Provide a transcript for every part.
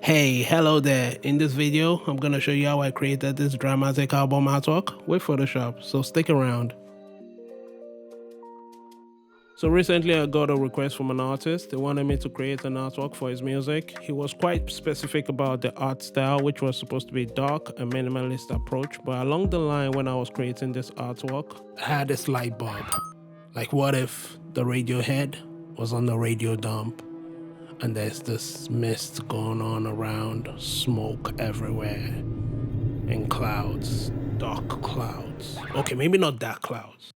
Hey, hello there. In this video, I'm going to show you how I created this dramatic album artwork with Photoshop, so stick around. So recently I got a request from an artist. They wanted me to create an artwork for his music. He was quite specific about the art style, which was supposed to be dark, a minimalist approach. But along the line when I was creating this artwork, I had this light bulb. Like, what if the radio head was on the radio dump? And there's this mist going on around, smoke everywhere, and clouds, dark clouds. Okay, maybe not dark clouds,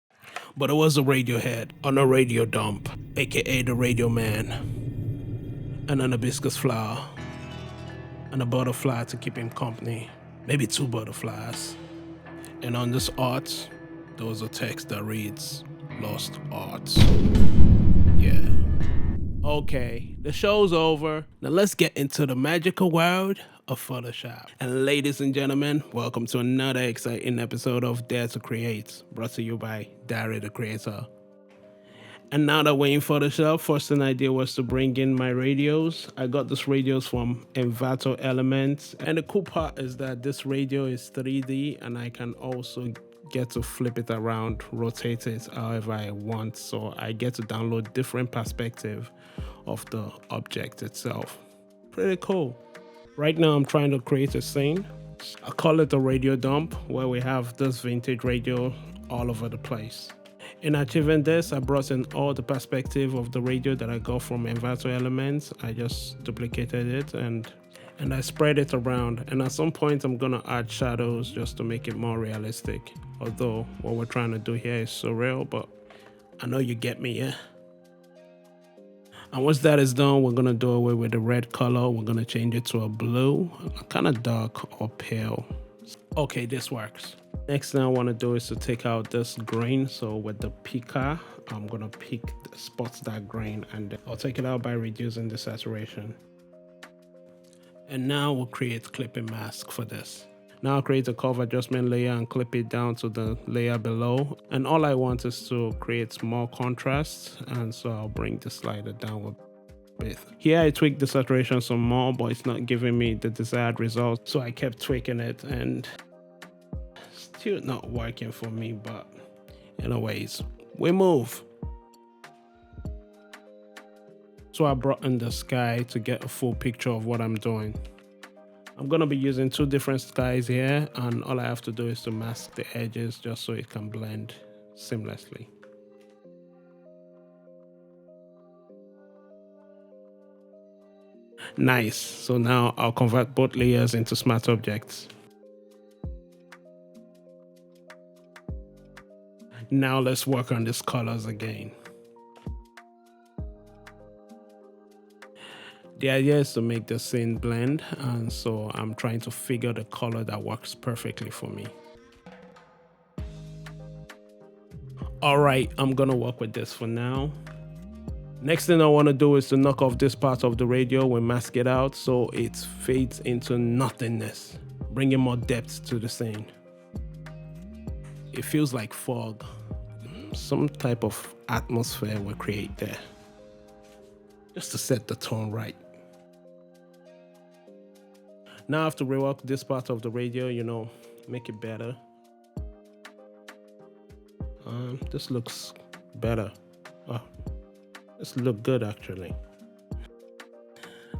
but it was a radio head on a radio dump, aka the radio man, and an hibiscus flower, and a butterfly to keep him company, maybe two butterflies. And on this art, there was a text that reads, "Lost Arts." Yeah. Okay, the show's over. Now let's get into the magical world of Photoshop. And ladies and gentlemen, welcome to another exciting episode of Dare to Create, brought to you by Diary the Creator. And now that we're in Photoshop, first thing I did was to bring in my radios. I got these radios from Envato Elements. And the cool part is that this radio is 3D and I can also get to flip it around, rotate it however I want. So I get to download different perspective of the object itself. Pretty cool. Right now I'm trying to create a scene. I call it a radio dump, where we have this vintage radio all over the place. In achieving this, I brought in all the perspective of the radio that I got from Envato Elements. I just duplicated it and I spread it around. And at some point I'm gonna add shadows just to make it more realistic. Although what we're trying to do here is surreal, but I know you get me, yeah? And once that is done, we're gonna do away with the red color. We're gonna change it to a blue, kind of dark or pale. Okay, this works. Next thing I wanna do is to take out this grain. So with the picker, I'm gonna pick the spots that grain and I'll take it out by reducing the saturation. And now we'll create clipping mask for this. Now I'll create a curve adjustment layer and clip it down to the layer below. And all I want is to create more contrast. And so I'll bring the slider down a bit. Here I tweaked the saturation some more, but it's not giving me the desired result. So I kept tweaking it and still not working for me, but anyways, we move. So I brought in the sky to get a full picture of what I'm doing. I'm gonna be using two different skies here, and all I have to do is to mask the edges just so it can blend seamlessly. Nice, so now I'll convert both layers into smart objects. Now let's work on these colors again. The idea is to make the scene blend, and so I'm trying to figure the color that works perfectly for me. All right, I'm gonna work with this for now. Next thing I want to do is to knock off this part of the radio and mask it out so it fades into nothingness, bringing more depth to the scene. It feels like fog, some type of atmosphere will create there, just to set the tone right. Now I have to rework this part of the radio, make it better. This looks better. Oh, this looks good actually.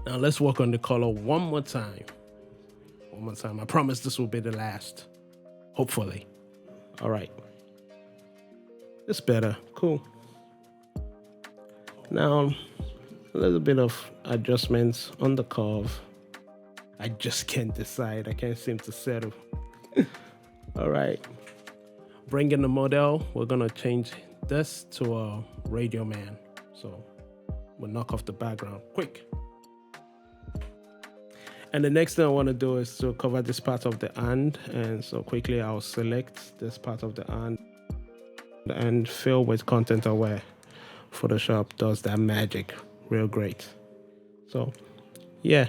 Now let's work on the color one more time. I promise this will be the last. Hopefully. All right. It's better. Cool. Now, a little bit of adjustments on the curve. I just can't decide. I can't seem to settle. All right. Bring in the model. We're gonna change this to a radio man. So we'll knock off the background quick. And the next thing I want to do is to cover this part of the hand. And so quickly I'll select this part of the hand and fill with content aware. Photoshop does that magic real great. So yeah.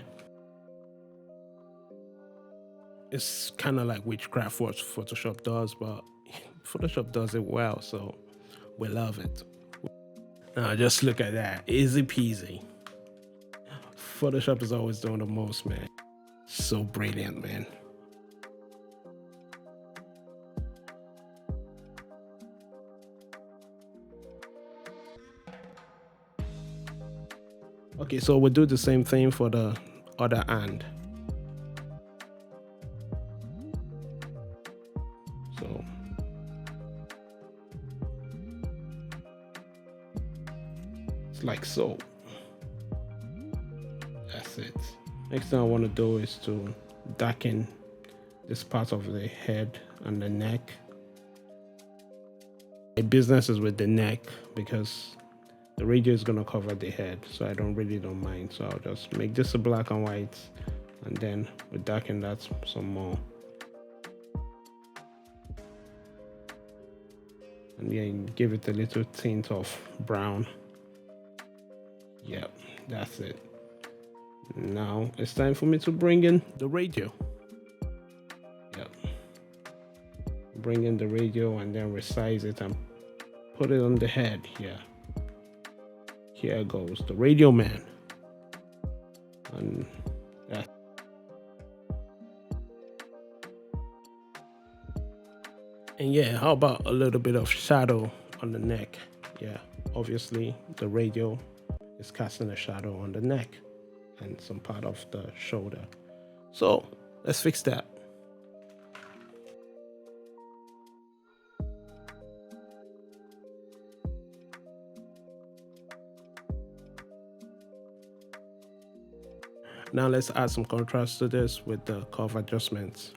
It's kind of like witchcraft what Photoshop does, but Photoshop does it well, so we love it. Now just look at that, easy peasy. Photoshop is always doing the most, man. So brilliant, man. Okay, so we'll do the same thing for the other hand. So it's like so. That's it. Next thing I want to do is to darken this part of the head and the neck. My business is with the neck because the radio is going to cover the head, so I don't mind. So I'll just make this a black and white, and then we darken that some more. And then give it a little tint of brown. Yep, that's it. Now it's time for me to bring in the radio. Yep. Bring in the radio and then resize it and put it on the head here. Here goes the radio man. And that. And yeah, how about a little bit of shadow on the neck? Yeah, obviously the radio is casting a shadow on the neck and some part of the shoulder. So let's fix that. Now let's add some contrast to this with the curve adjustments.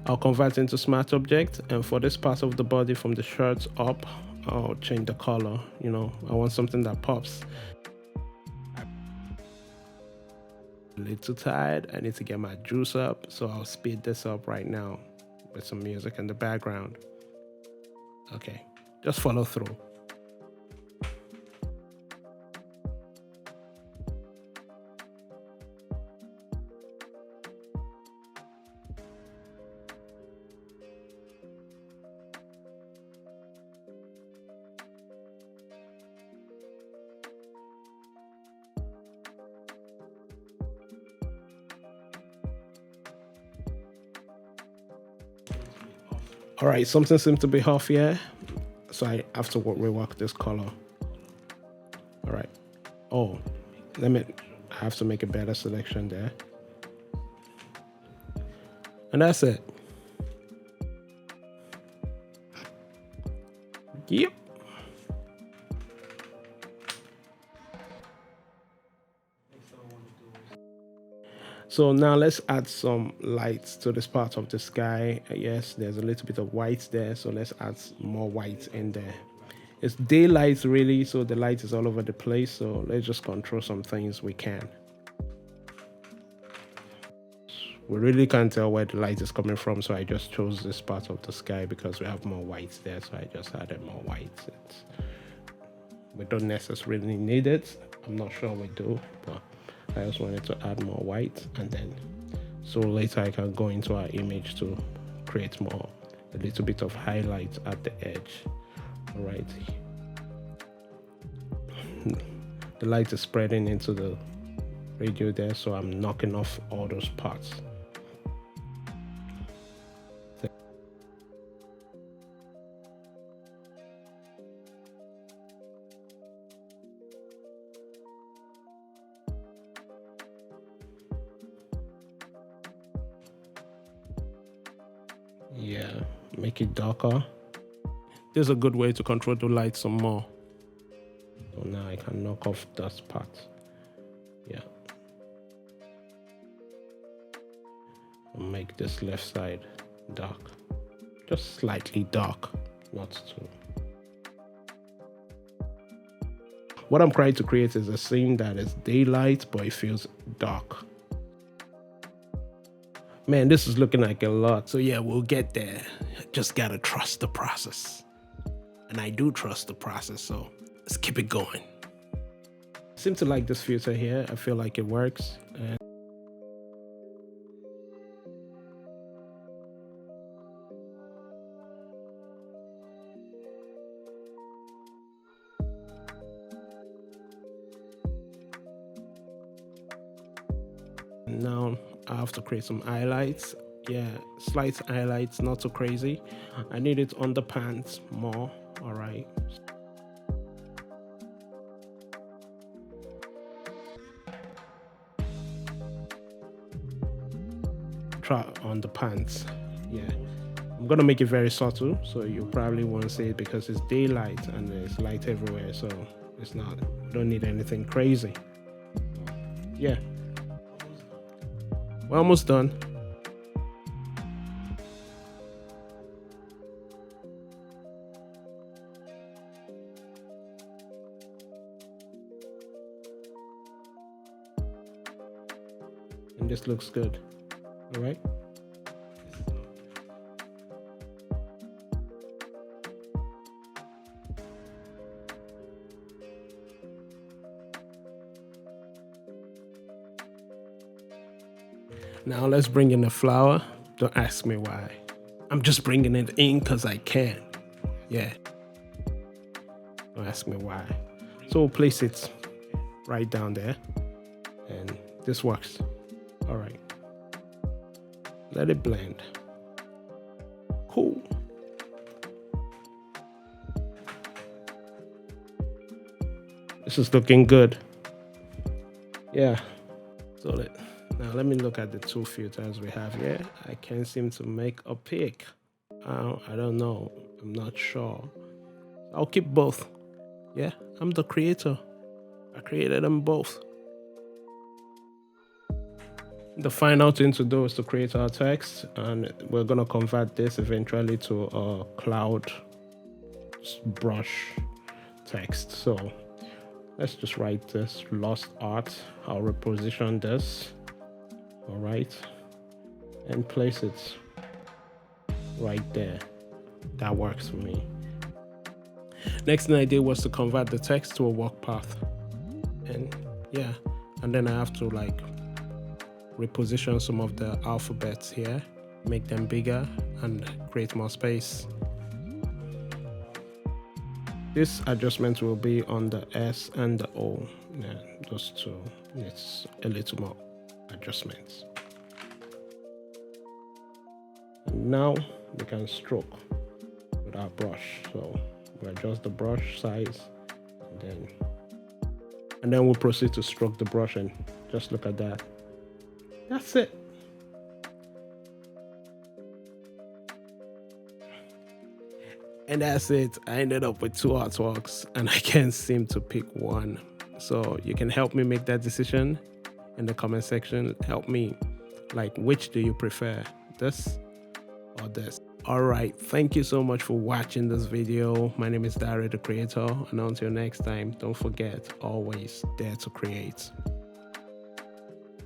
I'll convert into smart object, and for this part of the body from the shirt up, I'll change the color. You know, I want something that pops. A little tired, I need to get my juice up, so I'll speed this up right now with some music in the background. Okay, just follow through. All right, something seems to be off here, so I have to rework this color. All right. Oh, I have to make a better selection there. And that's it. Yep. So now let's add some lights to this part of the sky. Yes, there's a little bit of white there, so let's add more white in there. It's daylight really, so the light is all over the place, so let's just control some things we can. We really can't tell where the light is coming from, so I just chose this part of the sky because we have more whites there, so I just added more whites. We don't necessarily need it. I'm not sure we do, but I just wanted to add more white, and then so later I can go into our image to create a little bit of highlight at the edge. All right, the light is spreading into the radio there, so I'm knocking off all those parts. Yeah, make it darker. There's a good way to control the light some more. So now I can knock off that part. Yeah. I'll make this left side dark. Just slightly dark, not too. What I'm trying to create is a scene that is daylight, but it feels dark. Man, this is looking like a lot. So yeah, we'll get there. Just gotta trust the process. And I do trust the process, so let's keep it going. seem to like this filter here. I feel like it works. And now I have to create some highlights. Yeah, slight highlights, not too crazy. I need it on the pants more. All right. Try on the pants. Yeah, I'm gonna make it very subtle, so you probably won't see it because it's daylight and there's light everywhere. So it's not. Don't need anything crazy. Yeah, we're almost done. And this looks good. All right. Now let's bring in the flower. Don't ask me why. I'm just bringing it in because I can. Yeah. Don't ask me why. So we'll place it right down there. And this works. All right. Let it blend. Cool. This is looking good. Yeah. So now let me look at the two filters we have here. I can't seem to make a pick. I don't know. I'm not sure. I'll keep both. Yeah, I'm the creator. I created them both. The final thing to do is to create our text, and we're gonna convert this eventually to a cloud brush text. So let's just write this lost art. I'll reposition this. All right, and place it right there. That works for me. Next thing I did was to convert the text to a walk path, and yeah, and then I have to like reposition some of the alphabets here, make them bigger and create more space. This adjustment will be on the S and the O. Yeah, those two. It's a little more adjustments. And now we can stroke with our brush. So we adjust the brush size, and then we'll proceed to stroke the brush, and just look at that. That's it. And that's it. I ended up with two artworks and I can't seem to pick one. So you can help me make that decision in the comment section. Help me. Like, which do you prefer? This or this? All right. Thank you so much for watching this video. My name is Dare the Creator. And until next time, don't forget, always dare to create.